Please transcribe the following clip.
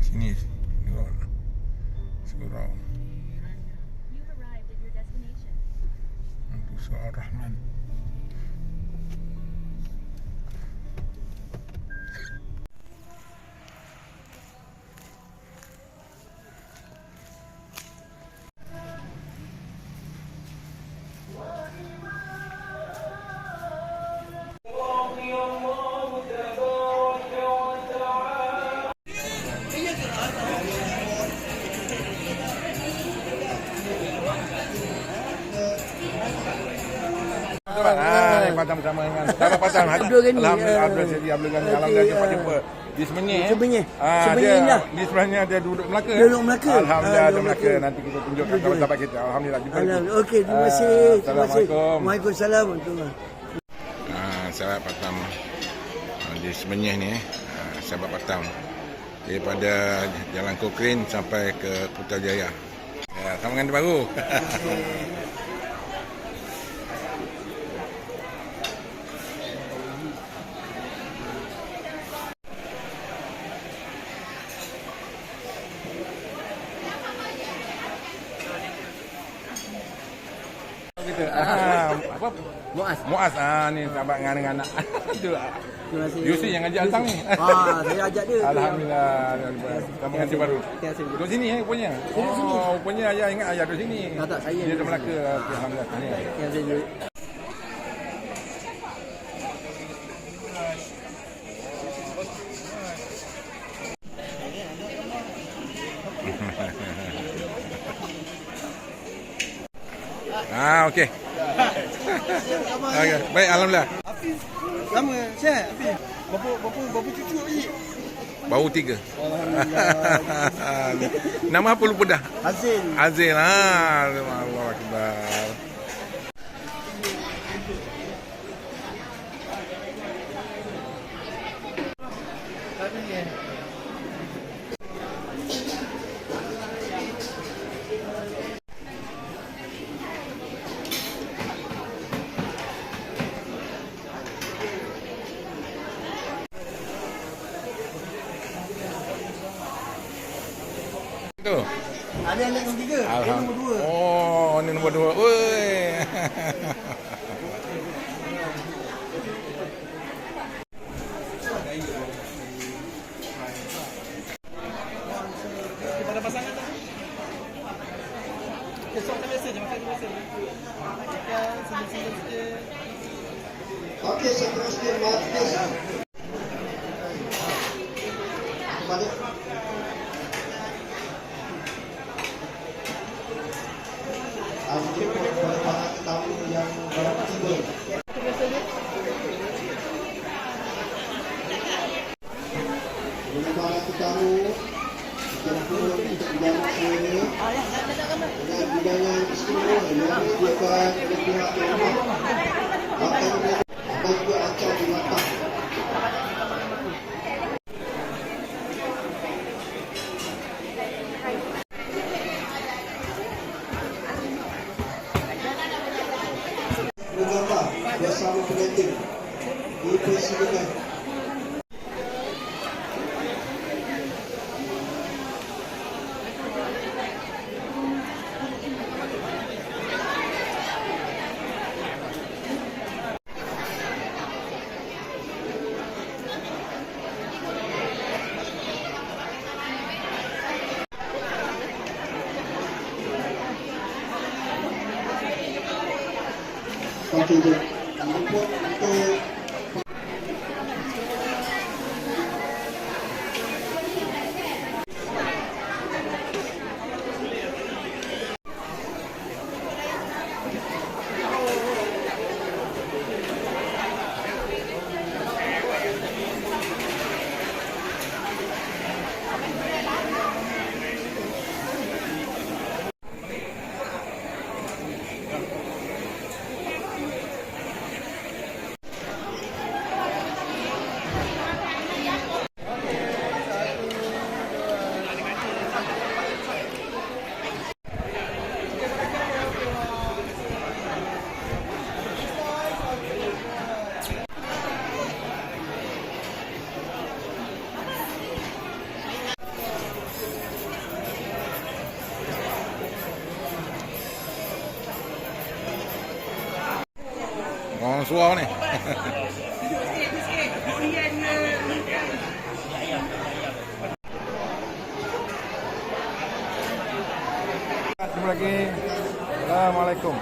Sini. Tengok. Surau. Itu Surau Rahman. Patang bersama dengan saudara Patang Abdul Ghani. Alhamdulillah Abdul Ghani. Alhamdulillah jumpa di Semenyih. Semenyih Dia di sebelahnya dia duduk Melaka. Alhamdulillah ada Melaka. Nanti kita tunjukkan sahabat kita. Alhamdulillah jumpa lagi. Okey, terima kasih. Assalamualaikum. Waalaikumsalam warahmatullahi. Sahabat Patang di Semenyih ni sahabat Patang daripada Jalan Kokrin sampai ke Putrajaya. Sama dengan baru. Apa? Muaz. Ni sahabat dengan anak. Tu. Yusi yang ajak datang ni. Saya ajak dia. Alhamdulillah. Sama dengan baru. Duduk sini rupanya. Rupanya ayah ingat ayah duduk sini. Tak, saya. Dia duduk Melaka. Alhamdulillah. Yang saya okey. Okey, baik alhamdulillah. Hafiz lama Syekh Hafiz. Berapa cucu lagi? Baru 3. Alhamdulillah. Nama apa lupa dah? Azil. Azil. Allahu akbar. Tu. Ada yang nombor 3, dia nombor 2. Oh, ni nombor 2. Oi. Pada pasangan tu. Besok kita biasa je, makan biasa. Makan sini-sini sikit. Okey, seterusnya majlis pada kepada para tetamu yang baru tiba. Kepada para tetamu yang perlu untuk berjalan dengan hidangan istimewa yang disediakan oleh pihak rumah akan juga acar dimasak. Bergambar bersama pengantin dipersilakan. Okey, jom. Untuk surau ni. Jumpa lagi. Assalamualaikum.